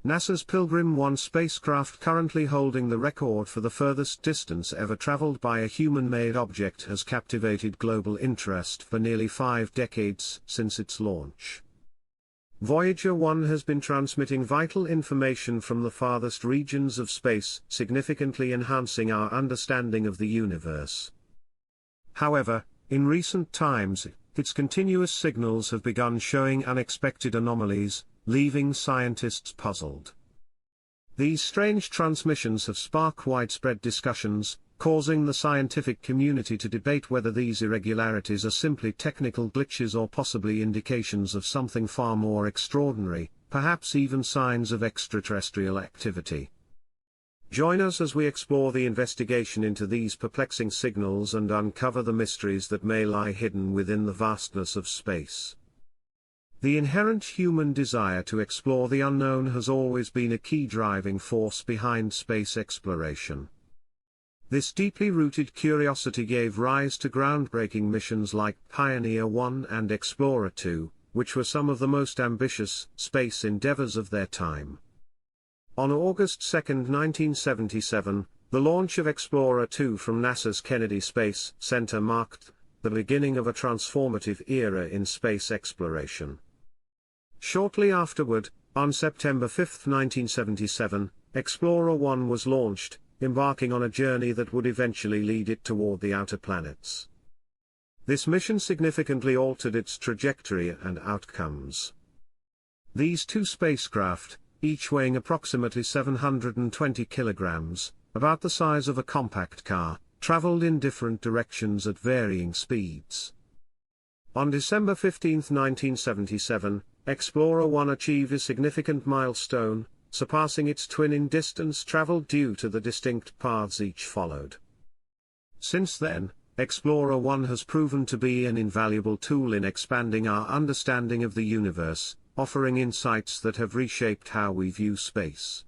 NASA's Pilgrim 1 spacecraft, currently holding the record for the furthest distance ever traveled by a human-made object, has captivated global interest for nearly 5 decades since its launch. Voyager 1 has been transmitting vital information from the farthest regions of space, significantly enhancing our understanding of the universe. However, in recent times, its continuous signals have begun showing unexpected anomalies, leaving scientists puzzled. These strange transmissions have sparked widespread discussions, causing the scientific community to debate whether these irregularities are simply technical glitches or possibly indications of something far more extraordinary, perhaps even signs of extraterrestrial activity. Join us as we explore the investigation into these perplexing signals and uncover the mysteries that may lie hidden within the vastness of space. The inherent human desire to explore the unknown has always been a key driving force behind space exploration. This deeply rooted curiosity gave rise to groundbreaking missions like Pioneer 1 and Explorer 2, which were some of the most ambitious space endeavors of their time. On August 2, 1977, the launch of Explorer 2 from NASA's Kennedy Space Center marked the beginning of a transformative era in space exploration. Shortly afterward, on September 5, 1977, Explorer 1 was launched, embarking on a journey that would eventually lead it toward the outer planets. This mission significantly altered its trajectory and outcomes. These two spacecraft, each weighing approximately 720 kilograms, about the size of a compact car, traveled in different directions at varying speeds. On December 15, 1977, Explorer 1 achieved a significant milestone, surpassing its twin in distance traveled due to the distinct paths each followed. Since then, Explorer 1 has proven to be an invaluable tool in expanding our understanding of the universe, offering insights that have reshaped how we view space.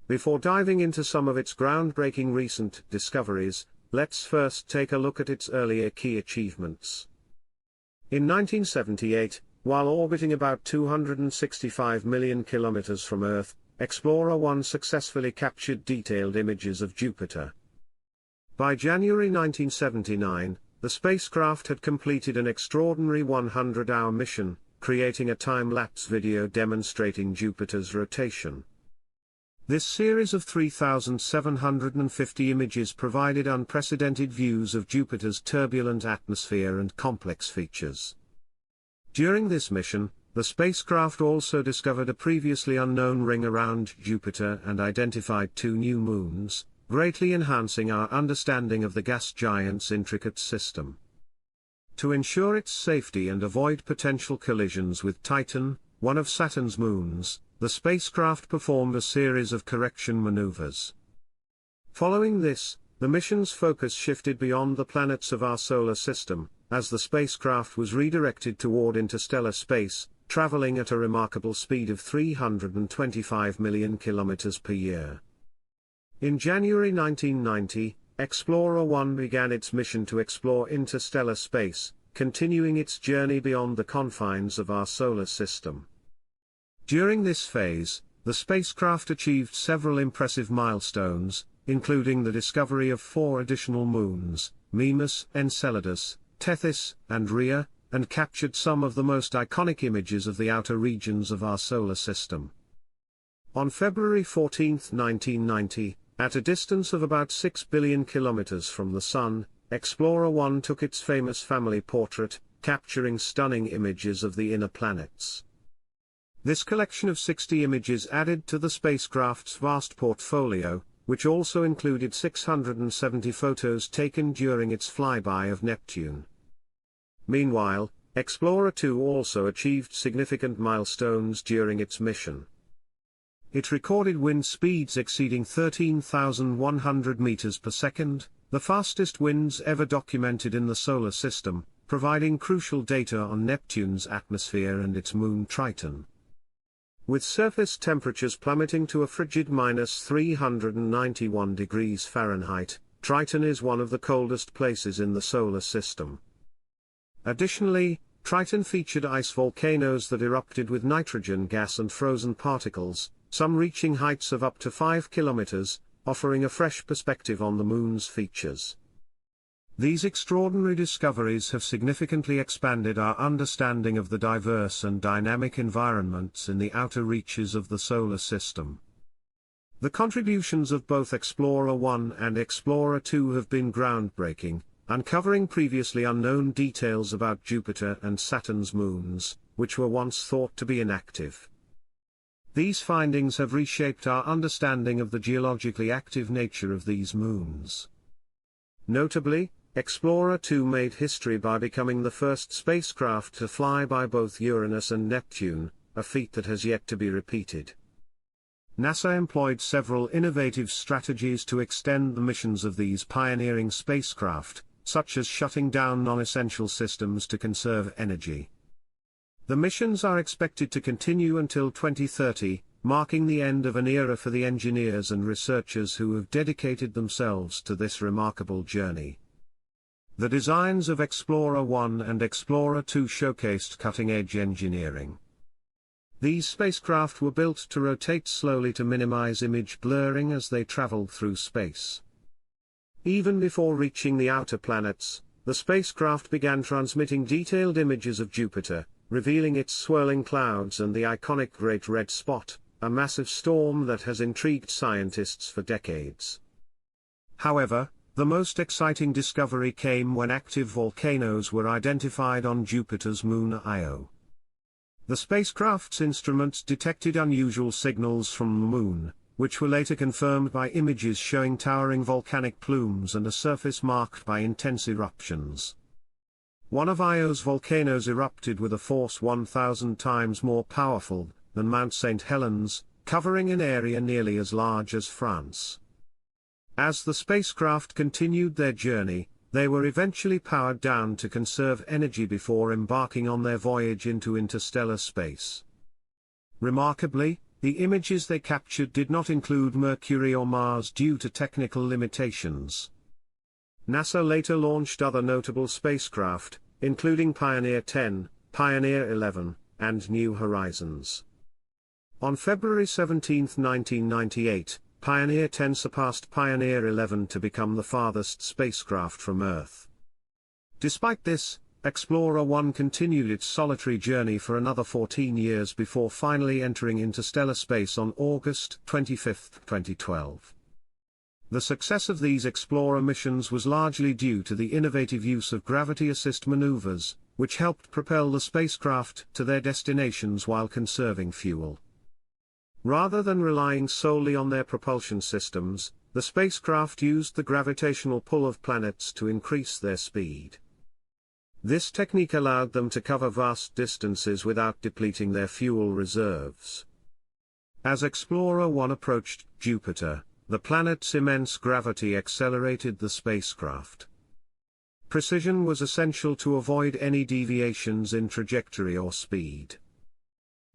Before diving into some of its groundbreaking recent discoveries, let's first take a look at its earlier key achievements. In 1978, while orbiting about 265 million kilometers from Earth, Explorer 1 successfully captured detailed images of Jupiter. By January 1979, the spacecraft had completed an extraordinary 100-hour mission, creating a time-lapse video demonstrating Jupiter's rotation. This series of 3,750 images provided unprecedented views of Jupiter's turbulent atmosphere and complex features. During this mission, the spacecraft also discovered a previously unknown ring around Jupiter and identified 2 new moons, greatly enhancing our understanding of the gas giant's intricate system. To ensure its safety and avoid potential collisions with Titan, one of Saturn's moons, the spacecraft performed a series of correction maneuvers. Following this, the mission's focus shifted beyond the planets of our solar system, as the spacecraft was redirected toward interstellar space, traveling at a remarkable speed of 325 million kilometers per year. In January 1990, Explorer 1 began its mission to explore interstellar space, continuing its journey beyond the confines of our solar system. During this phase, the spacecraft achieved several impressive milestones, including the discovery of 4 additional moons, Mimas, Enceladus, Tethys, and Rhea, and captured some of the most iconic images of the outer regions of our solar system. On February 14, 1990, at a distance of about 6 billion kilometers from the Sun, Explorer 1 took its famous family portrait, capturing stunning images of the inner planets. This collection of 60 images added to the spacecraft's vast portfolio, which also included 670 photos taken during its flyby of Neptune. Meanwhile, Explorer 2 also achieved significant milestones during its mission. It recorded wind speeds exceeding 13,100 meters per second, the fastest winds ever documented in the solar system, providing crucial data on Neptune's atmosphere and its moon Triton. With surface temperatures plummeting to a frigid -391 degrees Fahrenheit, Triton is one of the coldest places in the solar system. Additionally, Triton featured ice volcanoes that erupted with nitrogen gas and frozen particles, some reaching heights of up to 5 kilometers, offering a fresh perspective on the Moon's features. These extraordinary discoveries have significantly expanded our understanding of the diverse and dynamic environments in the outer reaches of the Solar System. The contributions of both Explorer 1 and Explorer 2 have been groundbreaking, uncovering previously unknown details about Jupiter and Saturn's moons, which were once thought to be inactive. These findings have reshaped our understanding of the geologically active nature of these moons. Notably, Explorer 2 made history by becoming the first spacecraft to fly by both Uranus and Neptune, a feat that has yet to be repeated. NASA employed several innovative strategies to extend the missions of these pioneering spacecraft, such as shutting down non-essential systems to conserve energy. The missions are expected to continue until 2030, marking the end of an era for the engineers and researchers who have dedicated themselves to this remarkable journey. The designs of Explorer 1 and Explorer 2 showcased cutting-edge engineering. These spacecraft were built to rotate slowly to minimize image blurring as they traveled through space. Even before reaching the outer planets, the spacecraft began transmitting detailed images of Jupiter, revealing its swirling clouds and the iconic Great Red Spot, a massive storm that has intrigued scientists for decades. However, the most exciting discovery came when active volcanoes were identified on Jupiter's moon Io. The spacecraft's instruments detected unusual signals from the moon, which were later confirmed by images showing towering volcanic plumes and a surface marked by intense eruptions. One of Io's volcanoes erupted with a force 1,000 times more powerful than Mount St. Helens, covering an area nearly as large as France. As the spacecraft continued their journey, they were eventually powered down to conserve energy before embarking on their voyage into interstellar space. Remarkably, the images they captured did not include Mercury or Mars due to technical limitations. NASA later launched other notable spacecraft, including Pioneer 10, Pioneer 11, and New Horizons. On February 17, 1998, Pioneer 10 surpassed Pioneer 11 to become the farthest spacecraft from Earth. Despite this, Explorer 1 continued its solitary journey for another 14 years before finally entering interstellar space on August 25, 2012. The success of these Explorer missions was largely due to the innovative use of gravity assist maneuvers, which helped propel the spacecraft to their destinations while conserving fuel. Rather than relying solely on their propulsion systems, the spacecraft used the gravitational pull of planets to increase their speed. This technique allowed them to cover vast distances without depleting their fuel reserves. As Explorer 1 approached Jupiter, the planet's immense gravity accelerated the spacecraft. Precision was essential to avoid any deviations in trajectory or speed.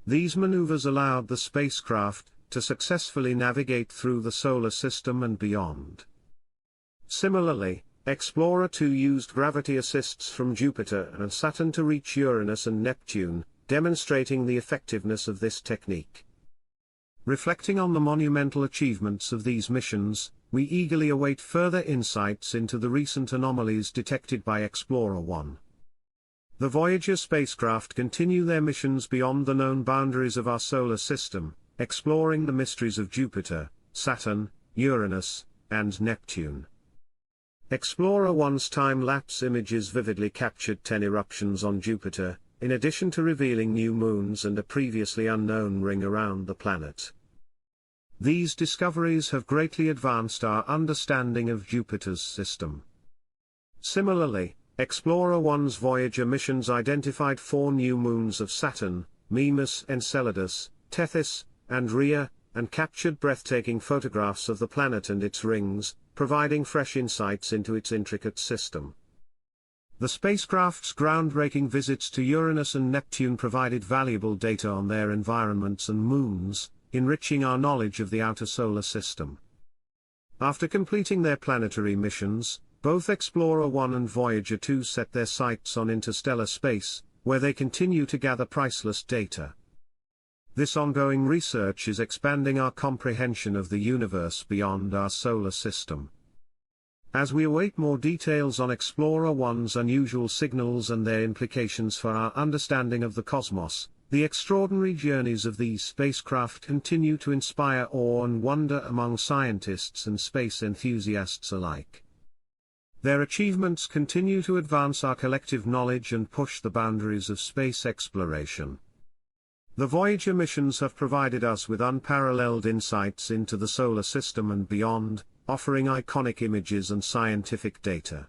These maneuvers allowed the spacecraft to successfully navigate through the Solar System and beyond. Similarly, Explorer 2 used gravity assists from Jupiter and Saturn to reach Uranus and Neptune, demonstrating the effectiveness of this technique. Reflecting on the monumental achievements of these missions, we eagerly await further insights into the recent anomalies detected by Explorer 1. The Voyager spacecraft continue their missions beyond the known boundaries of our solar system, exploring the mysteries of Jupiter, Saturn, Uranus, and Neptune. Explorer 1's time-lapse images vividly captured 10 eruptions on Jupiter, in addition to revealing new moons and a previously unknown ring around the planet. These discoveries have greatly advanced our understanding of Jupiter's system. Similarly, Explorer 1's Voyager missions identified 4 new moons of Saturn, Mimas, Enceladus, Tethys, and Rhea, and captured breathtaking photographs of the planet and its rings, providing fresh insights into its intricate system. The spacecraft's groundbreaking visits to Uranus and Neptune provided valuable data on their environments and moons, enriching our knowledge of the outer solar system. After completing their planetary missions, both Explorer 1 and Voyager 2 set their sights on interstellar space, where they continue to gather priceless data. This ongoing research is expanding our comprehension of the universe beyond our solar system. As we await more details on Explorer 1's unusual signals and their implications for our understanding of the cosmos, the extraordinary journeys of these spacecraft continue to inspire awe and wonder among scientists and space enthusiasts alike. Their achievements continue to advance our collective knowledge and push the boundaries of space exploration. The Voyager missions have provided us with unparalleled insights into the solar system and beyond, offering iconic images and scientific data.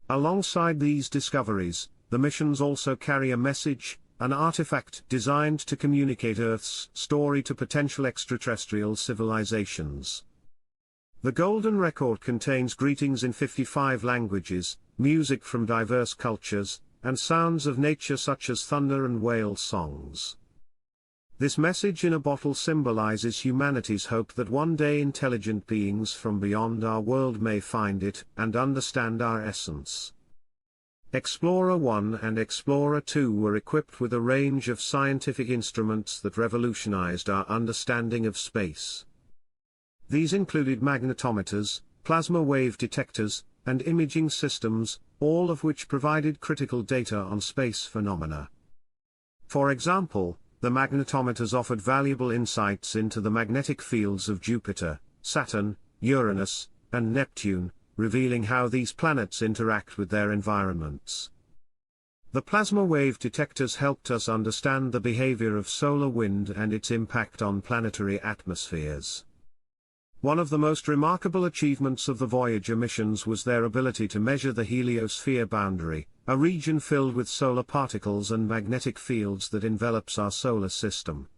Alongside these discoveries, the missions also carry a message, an artifact designed to communicate Earth's story to potential extraterrestrial civilizations. The Golden Record contains greetings in 55 languages, music from diverse cultures, and sounds of nature such as thunder and whale songs. This message in a bottle symbolizes humanity's hope that one day intelligent beings from beyond our world may find it and understand our essence. Explorer 1 and Explorer 2 were equipped with a range of scientific instruments that revolutionized our understanding of space. These included magnetometers, plasma wave detectors, and imaging systems, all of which provided critical data on space phenomena. For example, the magnetometers offered valuable insights into the magnetic fields of Jupiter, Saturn, Uranus, and Neptune, revealing how these planets interact with their environments. The plasma wave detectors helped us understand the behavior of solar wind and its impact on planetary atmospheres. One of the most remarkable achievements of the Voyager missions was their ability to measure the heliosphere boundary, a region filled with solar particles and magnetic fields that envelops our solar system.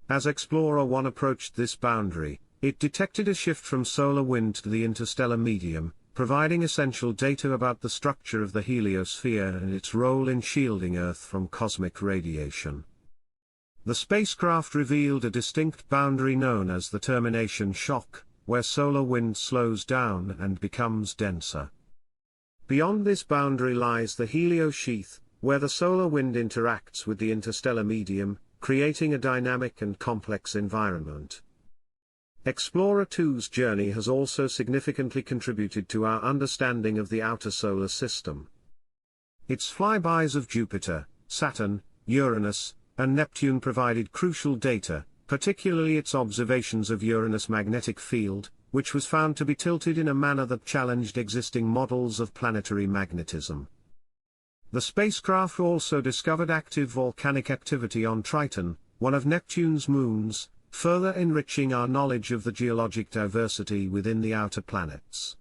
As Explorer 1 approached this boundary, it detected a shift from solar wind to the interstellar medium, providing essential data about the structure of the heliosphere and its role in shielding Earth from cosmic radiation. The spacecraft revealed a distinct boundary known as the termination shock, where solar wind slows down and becomes denser. Beyond this boundary lies the heliosheath, where the solar wind interacts with the interstellar medium, creating a dynamic and complex environment. Explorer 2's journey has also significantly contributed to our understanding of the outer solar system. Its flybys of Jupiter, Saturn, Uranus, and Neptune provided crucial data, particularly its observations of Uranus' magnetic field, which was found to be tilted in a manner that challenged existing models of planetary magnetism. The spacecraft also discovered active volcanic activity on Triton, one of Neptune's moons, further enriching our knowledge of the geologic diversity within the outer planets.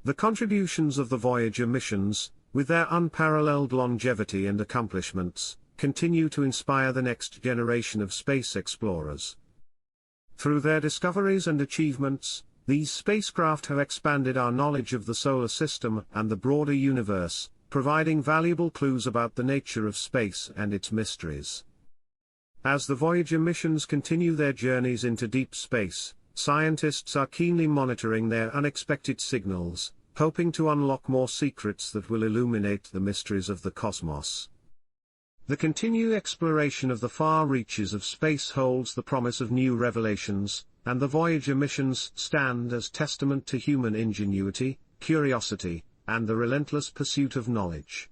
The contributions of the Voyager missions, with their unparalleled longevity and accomplishments, continue to inspire the next generation of space explorers. Through their discoveries and achievements, these spacecraft have expanded our knowledge of the solar system and the broader universe, providing valuable clues about the nature of space and its mysteries. As the Voyager missions continue their journeys into deep space, scientists are keenly monitoring their unexpected signals, hoping to unlock more secrets that will illuminate the mysteries of the cosmos. The continued exploration of the far reaches of space holds the promise of new revelations, and the Voyager missions stand as testament to human ingenuity, curiosity, and the relentless pursuit of knowledge.